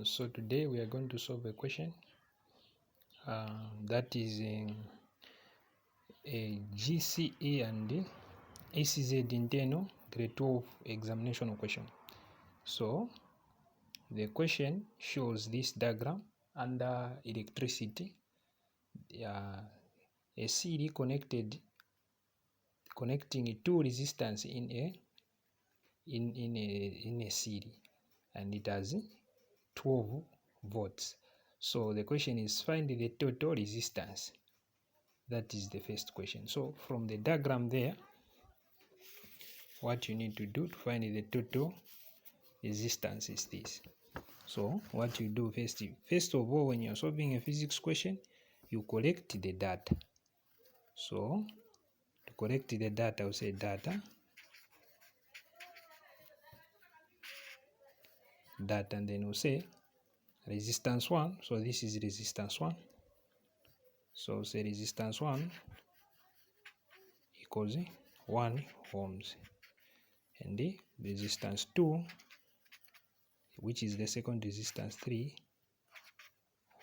So today we are going to solve a question that is in a GCE and ACZ internal grade 12 examination question. So the question shows this diagram under electricity, a CD connecting two resistance in a CD, and it has 12 volts. So the question is find the total resistance. That is the first question. So from the diagram there, what you need to do to find the total resistance is this. So what you do first of all, when you're solving a physics question, you collect the data. So to collect the data, we say data, and then we'll say resistance 1. So this is resistance 1. So say resistance 1 equals 1 ohms, and the resistance 2, which is the second resistance, 3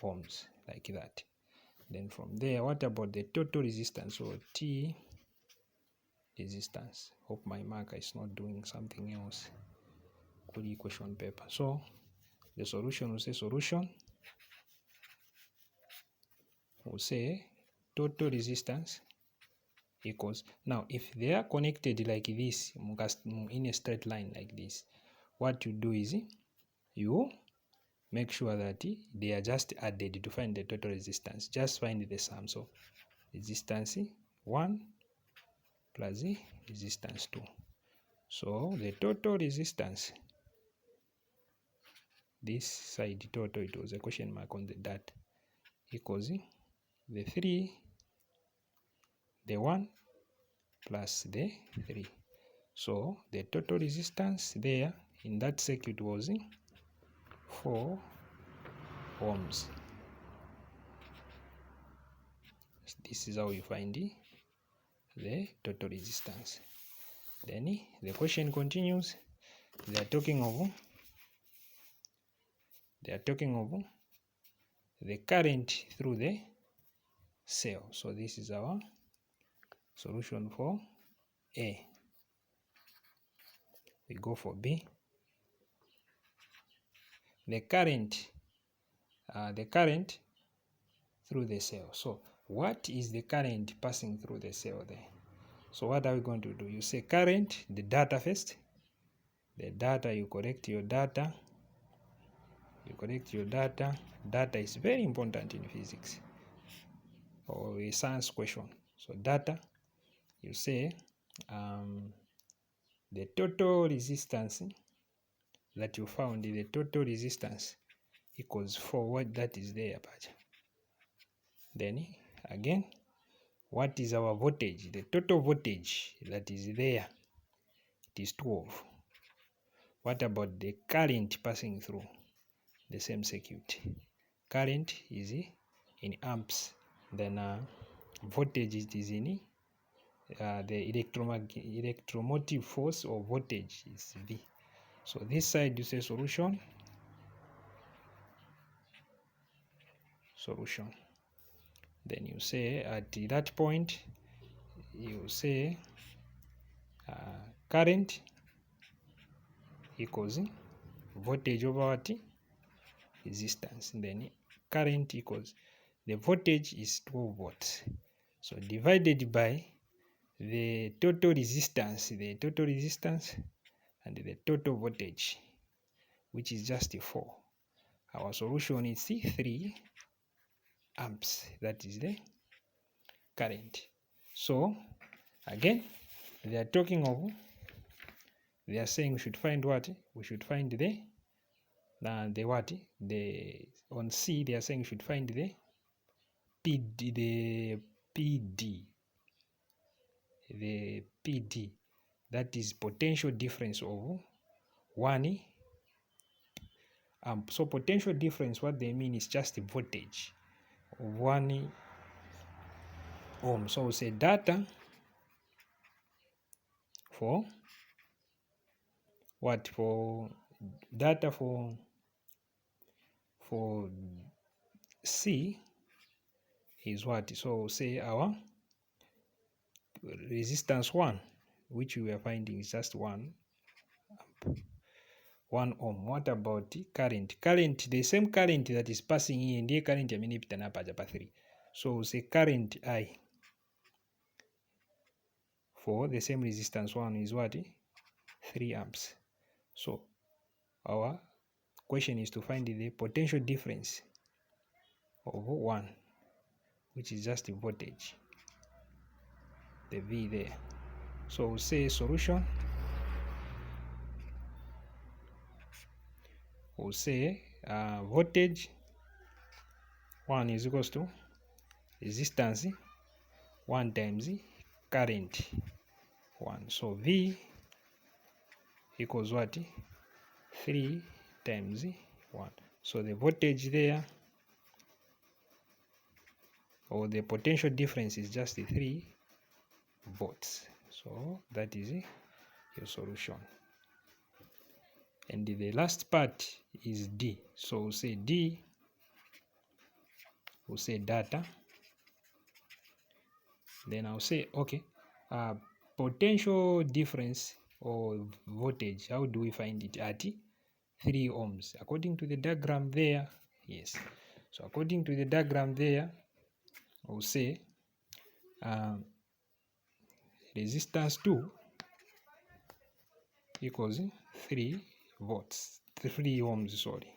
ohms, like that. Then from there, what about the total resistance? So T resistance. Hope my marker is not doing something else. Good equation paper. So the solution, will say solution, will say total resistance equals, now if they are connected like this in a straight line like this, what you do is you make sure that they are just added to find the total resistance. Just find the sum. So resistance 1 plus resistance 2. So the total resistance, this side total, it was a question mark on the dot, equals the 3, the 1 plus the 3. So the total resistance there in that circuit was 4 ohms. This is how you find the total resistance. Then the question continues. They are talking of the current through the cell. So this is our solution for A. We go for B. The current through the cell. So what is the current passing through the cell there? So what are we going to do? You say current, the data first. The data, you correct your data. Data is very important in physics or a science question. So data, you say the total resistance that you found, the total resistance equals 4. What that is there, but then again, what is our voltage? The total voltage that is there, it is 12. What about the current passing through the same circuit? Current is in amps. Then voltage is in the electromotive force or voltage is V. So this side you say solution. Then you say at that point, you say current equals voltage over what? Resistance. Then current equals, the voltage is 12 volts. So divided by the total resistance and the total voltage, which is just 4. Our solution is 3 amps. That is the current. So again, they are talking of, they are saying we should find what? We should find the what? On C they are saying we should find the PD. That is potential difference of 1 amp. So potential difference, what they mean is just the voltage of 1 ohm. So we say data for what? For data for for C is what? So say our resistance 1, which we are finding is just 1 ohm. What about current? Current, the same current that is passing here, ndiye current amene ipita napaja pa 3. So say current I for the same resistance 1 is what? 3 amps. So our question is to find the potential difference of 1, which is just the voltage, the V there. So we'll say solution, we'll say voltage 1 is equals to resistance 1 times current 1. So V equals what? 3 times 1. So the voltage there, or the potential difference, is just 3 volts. So that is your solution. And the last part is D. So we'll say D, we'll say data. Then I'll say, okay, potential difference or voltage, how do we find it? At 3 ohms. According to the diagram there, yes. So according to the diagram there, we'll say resistance 2 equals 3 volts, 3 ohms, sorry.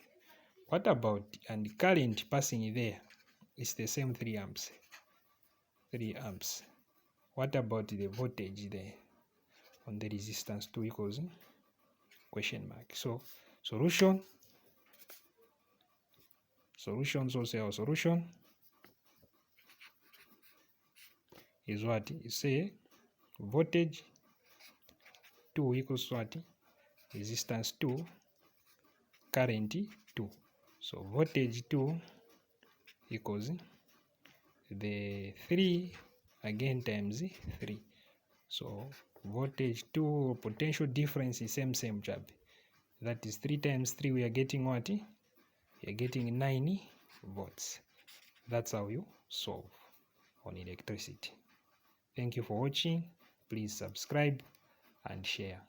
What about, and current passing there is the same 3 amps. 3 amps. What about the voltage there on the resistance 2 equals question mark. So solutions also, our solution is what? You say voltage 2 equals what? Resistance 2, current 2. So voltage 2 equals the 3 again times 3. So voltage 2, potential difference is same job. That is 3 times 3, we are getting what? We are getting 9 volts. That's how you solve on electricity. Thank you for watching. Please subscribe and share.